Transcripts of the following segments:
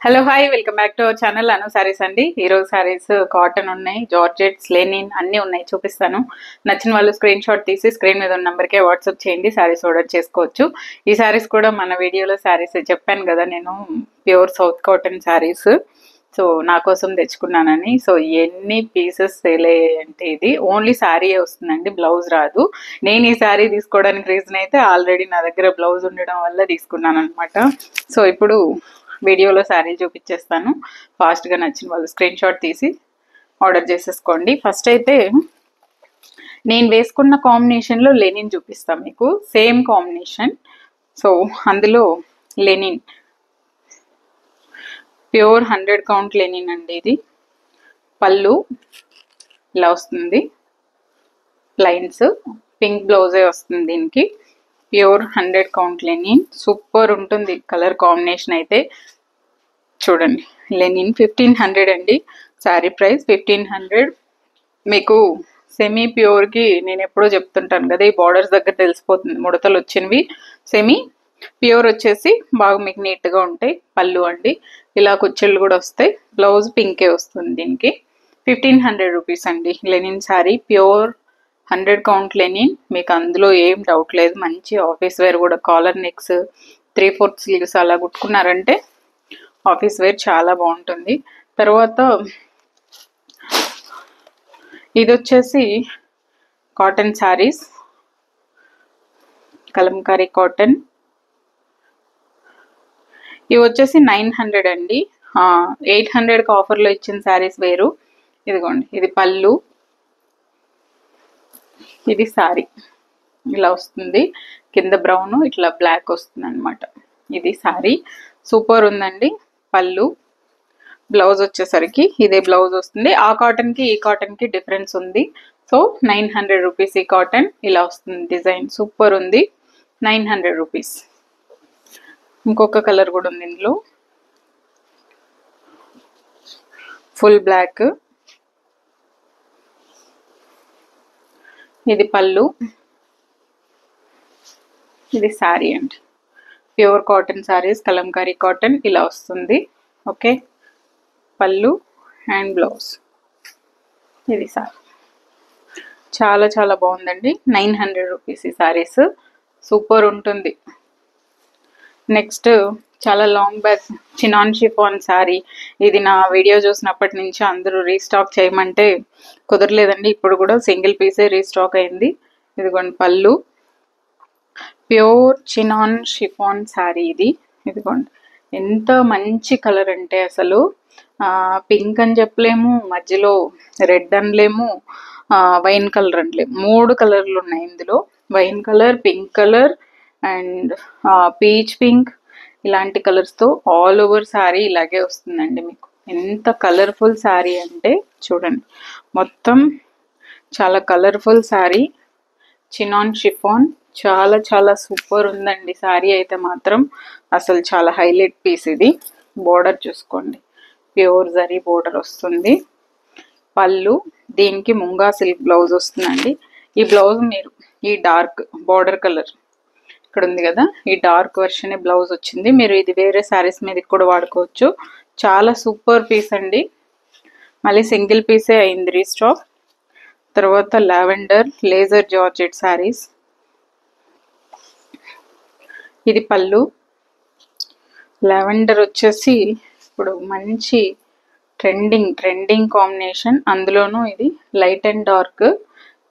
Hello hi welcome back to our channel Anu sarees అండి. ఈరోజు sarees cotton ఉన్నాయి, georgettes, linen అన్నీ ఉన్నాయి, చూపిస్తాను. నచ్చిన వాళ్ళు స్క్రీన్ షాట్ తీసి స్క్రీన్ మీద ఉన్న నెంబర్కే వాట్సాప్ చేయండి, సారీస్ ఆర్డర్ చేసుకోవచ్చు. ఈ సారీస్ కూడా మన వీడియోలో సారీస్ చెప్పాను కదా, నేను pure south cotton saris so నా కోసం తెచ్చుకున్నానని. సో ఎన్ని పీసెస్ సేల్ అయ్యాయంటే ఇది ఓన్లీ శారీ వస్తుందండి, బ్లౌజ్ రాదు. నేను ఈ శారీ తీసుకోవడానికి రీజన్ అయితే ఆల్రెడీ నా దగ్గర బ్లౌజ్ ఉండడం వల్ల తీసుకున్నాను అనమాట. సో ఇప్పుడు వీడియోలో శారీ చూపించేస్తాను. ఫాస్ట్గా నచ్చిన వాళ్ళు స్క్రీన్ షాట్ తీసి ఆర్డర్ చేసేసుకోండి. ఫస్ట్ అయితే నేను వేసుకున్న కాంబినేషన్లో లెనిన్ చూపిస్తాను మీకు, సేమ్ కాంబినేషన్. సో అందులో లెనిన్ ప్యూర్ 100 కౌంట్ లెనిన్ అండి. ఇది పళ్ళు ఇలా వస్తుంది, లైన్స్, పింక్ బ్లౌజే వస్తుంది దీనికి. ప్యూర్ 100 కౌంట్ లెనిన్, సూపర్ ఉంటుంది కలర్ కాంబినేషన్ అయితే. చూడండి, లెనిన్ 1500 అండి, శారీ ప్రైస్ 1500. మీకు సెమీ ప్యూర్కి నేను ఎప్పుడో చెప్తుంటాను కదా, ఈ బార్డర్స్ దగ్గర తెలిసిపోతుంది ముడతలు వచ్చినవి. సెమీ ప్యూర్ వచ్చేసి బాగా మీకు నీట్గా ఉంటాయి. పళ్ళు అండి, ఇలా కుచ్చిళ్ళు కూడా వస్తాయి. బ్లౌజ్ పింకే వస్తుంది దీనికి. 1500 రూపీస్ అండి linen sari, pure 100 count linen. మీకు అందులో ఏం డౌట్ లేదు, మంచి ఆఫీస్ వేర్ కూడా. కాలర్ నెక్స్, 3/4 స్లీవ్స్ అలా కుట్టుకున్నారంటే ఆఫీస్ వేర్ చాలా బాగుంటుంది. తర్వాత ఇది వచ్చేసి కాటన్ శారీస్, కలంకారీ కాటన్. ఇవి వచ్చేసి 900 అండి. 800కి ఆఫర్లో ఇచ్చిన శారీస్ వేరు. ఇదిగోండి, ఇది పళ్ళు, ఇది శారీ ఇలా వస్తుంది. కింద బ్రౌన్, ఇట్లా బ్లాక్ వస్తుంది అనమాట. ఇది శారీ సూపర్ ఉందండి. పళ్ళు, బ్లౌజ్ వచ్చేసరికి ఇదే బ్లౌజ్ వస్తుంది. ఆ కాటన్కి ఈ కాటన్కి డిఫరెన్స్ ఉంది. సో 900 రూపీస్ ఈ కాటన్. ఇలా వస్తుంది డిజైన్, సూపర్ ఉంది. 900 రూపీస్. ఇంకొక కలర్ కూడా ఉంది ఇందులో, ఫుల్ బ్లాక్. ఇది పళ్ళు, ఇది శారీ అండి. Pure cotton saris, Kalamkari cotton ఇలా వస్తుంది. ఓకే, పళ్ళు అండ్ బ్లౌజ్, ఇది శారీ. చాలా చాలా బాగుందండి. 900 రూపీస్ ఈ శారీస్, సూపర్ ఉంటుంది. నెక్స్ట్ చాలా long back chinon chiffon sari. ఇది నా వీడియో చూసినప్పటి నుంచి అందరూ రీస్టాక్ చేయమంటే కుదరలేదండి. ఇప్పుడు కూడా సింగిల్ పీసే రీస్టాక్ అయింది. ఇదిగోండి పళ్ళు, ప్యూర్ చినాన్ షిఫాన్ శారీ ఇది. ఇదిగోండి, ఎంత మంచి కలర్ అంటే అసలు పింక్ అని చెప్పలేము, మధ్యలో రెడ్ అనలేము, వైన్ కలర్ అనలేము. 3 కలర్లు ఉన్నాయి ఇందులో, wine colour, pink colour and peach pink. ఇలాంటి కలర్స్తో ఆల్ ఓవర్ శారీ ఇలాగే వస్తుందండి మీకు. ఎంత కలర్ఫుల్ శారీ అంటే చూడండి, మొత్తం చాలా కలర్ఫుల్ శారీ. చినాన్ షిఫాన్ చాలా చాలా సూపర్ ఉందండి శారీ అయితే మాత్రం. అసలు చాలా హైలైట్ పీస్ ఇది. బోర్డర్ చూసుకోండి, ప్యూర్ జరీ బోర్డర్ వస్తుంది. పళ్ళు, దీనికి ముంగా సిల్క్ బ్లౌజ్ వస్తుందండి. ఈ బ్లౌజ్ మీరు ఈ డార్క్ బోర్డర్ కలర్ ఇక్కడ ఉంది కదా, ఈ డార్క్ వర్షన్ బ్లౌజ్ వచ్చింది. మీరు ఇది వేరే శారీస్ మీద కూడా వాడుకోవచ్చు. చాలా సూపర్ పీస్ అండి. మళ్ళీ సింగిల్ పీసే అయింది రీస్టాక్. తర్వాత లావెండర్ లేజర్ జార్జెట్ శారీస్, ఇది పళ్ళు. లావెండర్ వచ్చేసి ఇప్పుడు మంచి ట్రెండింగ్ కాంబినేషన్. అందులోనూ ఇది లైట్ అండ్ డార్క్,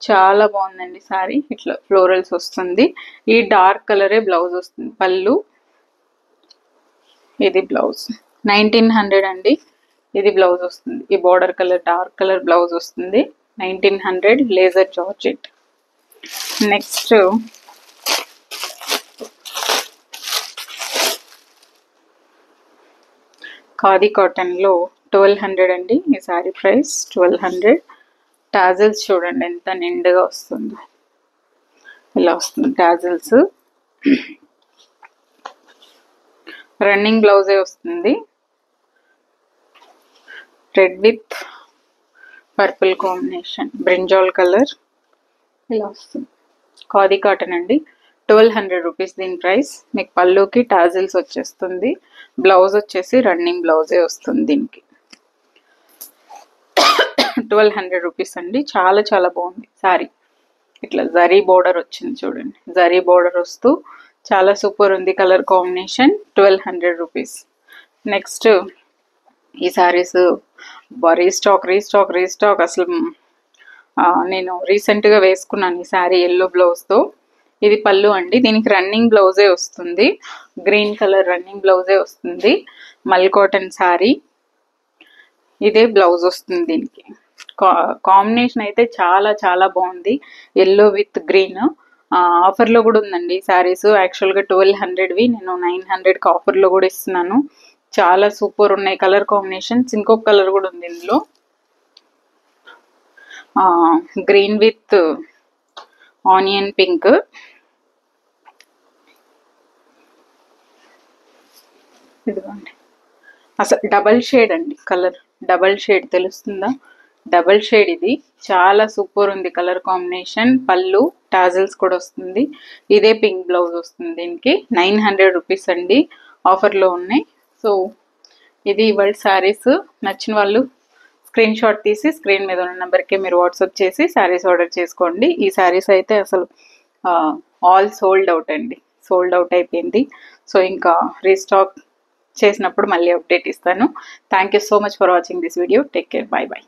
చాలా బాగుందండి శారీ. ఇట్లా ఫ్లోరల్స్ వస్తుంది. ఈ డార్క్ కలరే బ్లౌజ్ వస్తుంది. పళ్ళు, ఇది బ్లౌజ్. 1900 అండి, ఇది బ్లౌజ్ వస్తుంది. ఈ border colour dark colour blouse వస్తుంది. 1900 లేజర్ జార్జెట్. నెక్స్ట్ ఖాదీ కాటన్లో 1200 అండి ఈ శారీ ప్రైస్, 1200. టాజిల్స్ చూడండి ఎంత నిండుగా వస్తుందో, ఇలా వస్తుంది టాజిల్స్. రన్నింగ్ బ్లౌజే వస్తుంది, red with purple combination, brinjal colour ఇలా వస్తుంది. ఖాదీ కాటన్ అండి, 1200 రూపీస్ దీని ప్రైస్. మీకు పళ్ళుకి టాజిల్స్ వచ్చేస్తుంది. బ్లౌజ్ వచ్చేసి రన్నింగ్ బ్లౌజే వస్తుంది దీనికి. 1200 రూపీస్ అండి. చాలా చాలా బాగుంది సారీ. ఇట్లా జరీ బోర్డర్ వచ్చింది చూడండి, జరీ బోర్డర్ వస్తూ చాలా సూపర్ ఉంది కలర్ కాంబినేషన్. 1200 రూపీస్. నెక్స్ట్ ఈ సారీస్ రీస్టాక్ అసలు నేను రీసెంట్గా వేసుకున్నాను ఈ సారీ ఎల్లో బ్లౌజ్తో. ఇది పళ్ళు అండి. దీనికి రన్నింగ్ బ్లౌజే వస్తుంది, గ్రీన్ కలర్ రన్నింగ్ బ్లౌజే వస్తుంది. మల్ కాటన్ సారీ, ఇదే బ్లౌజ్ వస్తుంది దీనికి. కాంబినేషన్ అయితే చాలా చాలా బాగుంది, ఎల్లో విత్ గ్రీన్. ఆఫర్లో కూడా ఉందండి సారీస్. యాక్చువల్గా 1200వి నేను 900కి ఆఫర్లో కూడా ఇస్తున్నాను. చాలా సూపర్ ఉన్నాయి కలర్ కాంబినేషన్స్. ఇంకొక కలర్ కూడా ఉంది ఇందులో, గ్రీన్ విత్ ఆనియన్ పింక్. ఇదిగోండి, అసలు డబల్ షేడ్ అండి కలర్, డబల్ షేడ్ తెలుస్తుందా? Double shade. ఇది చాలా సూపర్ ఉంది కలర్ కాంబినేషన్. పళ్ళు టాజిల్స్ కూడా వస్తుంది. ఇదే పింక్ బ్లౌజ్ వస్తుంది దీనికి. 900 రూపీస్ అండి, ఆఫర్లో ఉన్నాయి. సో ఇది ఇవాళ శారీస్. నచ్చిన వాళ్ళు స్క్రీన్ షాట్ తీసి స్క్రీన్ మీద ఉన్న నెంబర్కి మీరు వాట్సాప్ చేసి శారీస్ ఆర్డర్ చేసుకోండి. ఈ శారీస్ అయితే అసలు ఆల్ సోల్డ్ అవుట్ అండి, సోల్డ్ అవుట్ అయిపోయింది. సో ఇంకా రీస్టాక్ చేసినప్పుడు మళ్ళీ అప్డేట్ ఇస్తాను. Thank you so much for watching this video. Take care, bye bye.